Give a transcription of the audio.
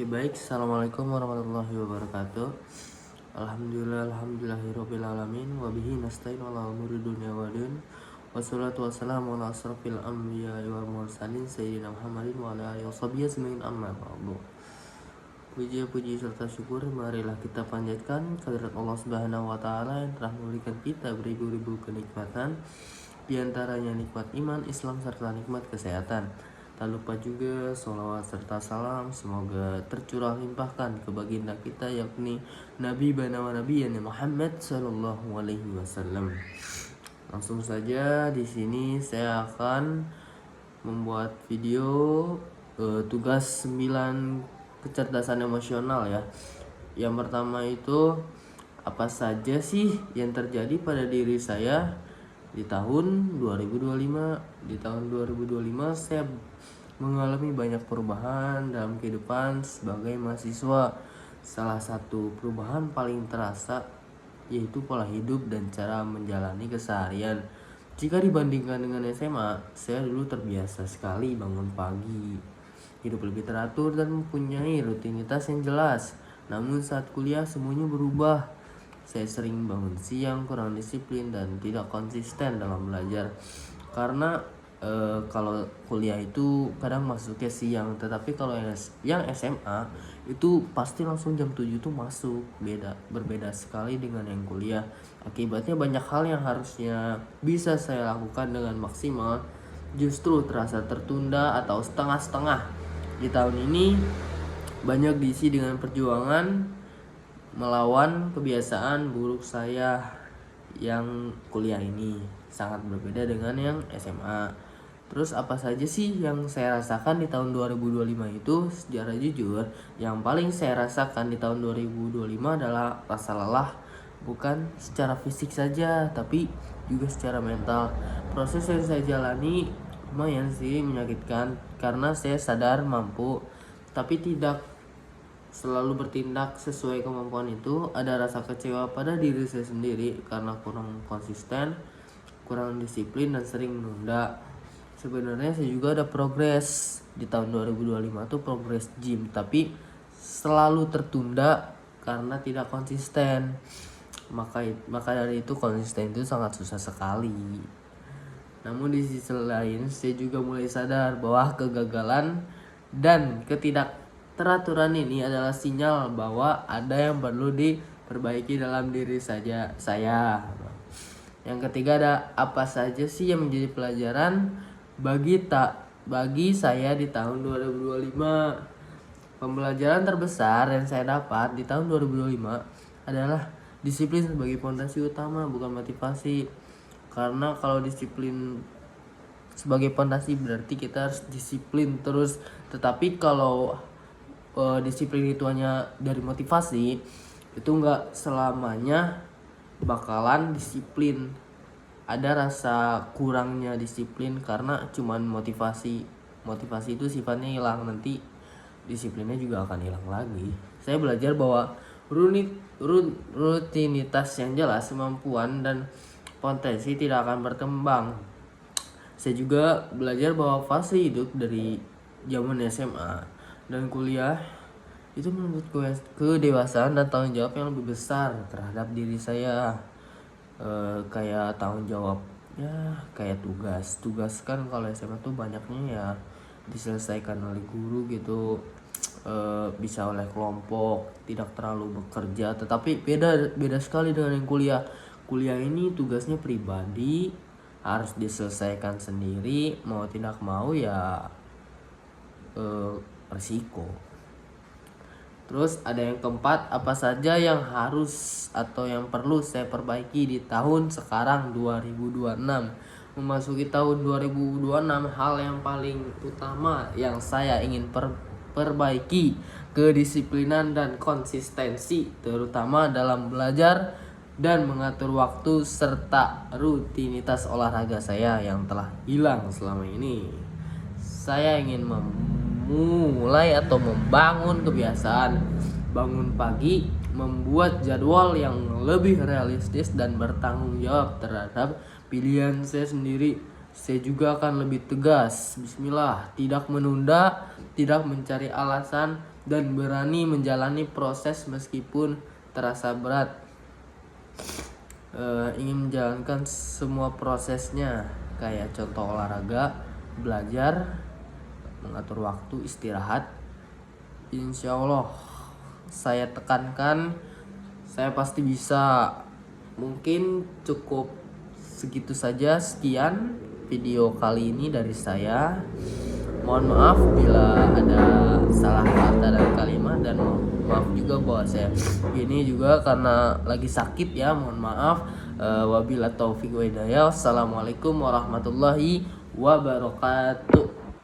Baik, Assalamualaikum warahmatullahi wabarakatuh. Alhamdulillahirabbil alamin wa bihi nasta'in ala umuri dunya wa din. Wassalatu wassalamu ala asrofil anbiya wal mursalin sayyidina Muhammadin wa ala alihi washabihi ajmain amma ba'du. Puji serta syukur marilah kita panjatkan kehadirat Allah Subhanahu wa taala yang telah memberikan kita beribu-ribu kenikmatan, di antaranya nikmat iman, Islam serta nikmat kesehatan. Tak lupa juga sholawat serta salam semoga tercurah limpahkan ke baginda kita yakni Nabi wa Nabi Muhammad Sallallahu Alaihi Wasallam. Langsung saja di sini saya akan membuat video tugas 9 kecerdasan emosional ya. Yang pertama itu, apa saja sih yang terjadi pada diri saya di tahun 2025. Di tahun 2025 saya mengalami banyak perubahan dalam kehidupan sebagai mahasiswa. Salah satu perubahan paling terasa yaitu pola hidup dan cara menjalani keseharian. Jika dibandingkan dengan SMA, saya dulu terbiasa sekali bangun pagi, hidup lebih teratur dan mempunyai rutinitas yang jelas. Namun saat kuliah semuanya berubah. Saya sering bangun siang, kurang disiplin dan tidak konsisten dalam belajar. Karena kalau kuliah itu kadang masuknya siang, tetapi kalau yang SMA itu pasti langsung jam 7 tuh masuk. Berbeda sekali dengan yang kuliah. Akibatnya banyak hal yang harusnya bisa saya lakukan dengan maksimal justru terasa tertunda atau setengah-setengah. Di tahun ini banyak diisi dengan perjuangan melawan kebiasaan buruk saya yang kuliah ini. Sangat berbeda dengan yang SMA. Terus apa saja sih yang saya rasakan di tahun 2025 itu? Secara jujur, yang paling saya rasakan di tahun 2025 adalah rasa lelah, bukan secara fisik saja, tapi juga secara mental. Proses yang saya jalani lumayan sih menyakitkan, karena saya sadar mampu, tapi tidak selalu bertindak sesuai kemampuan itu. Ada rasa kecewa pada diri saya sendiri karena kurang konsisten, kurang disiplin, dan sering menunda. Sebenarnya saya juga ada progres di tahun 2025 tuh, progres gym, tapi selalu tertunda karena tidak konsisten. Maka dari itu konsisten itu sangat susah sekali. Namun di sisi lain saya juga mulai sadar bahwa kegagalan dan ketidakteraturan ini adalah sinyal bahwa ada yang perlu diperbaiki dalam diri saya. Yang ketiga, ada apa saja sih yang menjadi pelajaran bagi saya di tahun 2025. Pembelajaran terbesar yang saya dapat di tahun 2025 adalah disiplin sebagai fondasi utama, bukan motivasi. Karena kalau disiplin sebagai fondasi berarti kita harus disiplin terus. Tetapi kalau disiplin itu hanya dari motivasi, itu nggak selamanya bakalan disiplin. Ada rasa kurangnya disiplin karena cuman motivasi itu sifatnya hilang, nanti disiplinnya juga akan hilang lagi. Saya belajar bahwa rutinitas yang jelas, kemampuan dan potensi tidak akan berkembang. Saya juga belajar bahwa fase hidup dari zaman SMA dan kuliah itu menuntut kedewasaan dan tanggung jawab yang lebih besar terhadap diri saya. Kayak tanggung jawab ya, kayak tugas kan kalau SMA tuh banyaknya ya diselesaikan oleh guru gitu, bisa oleh kelompok, tidak terlalu bekerja. Tetapi beda sekali dengan yang kuliah ini tugasnya pribadi, harus diselesaikan sendiri, mau tidak mau ya resiko. Terus ada yang keempat, apa saja yang harus atau yang perlu saya perbaiki di tahun sekarang 2026. Memasuki tahun 2026, hal yang paling utama yang saya ingin perbaiki kedisiplinan dan konsistensi, terutama dalam belajar dan mengatur waktu serta rutinitas olahraga saya yang telah hilang selama ini. Saya ingin mulai atau membangun kebiasaan bangun pagi, membuat jadwal yang lebih realistis dan bertanggung jawab terhadap pilihan saya sendiri. Saya juga akan lebih tegas, bismillah, tidak menunda, tidak mencari alasan, dan berani menjalani proses meskipun terasa berat. Ingin menjalankan semua prosesnya, kayak contoh olahraga, belajar, mengatur waktu, istirahat. Insya Allah saya tekankan, saya pasti bisa. Mungkin cukup segitu saja. Sekian video kali ini dari saya. Mohon maaf bila ada salah kata dan kalimat, dan maaf juga buat saya ini juga karena lagi sakit ya, mohon maaf. Wabillahi taufiq wa hidayah. Assalamualaikum warahmatullahi wabarakatuh.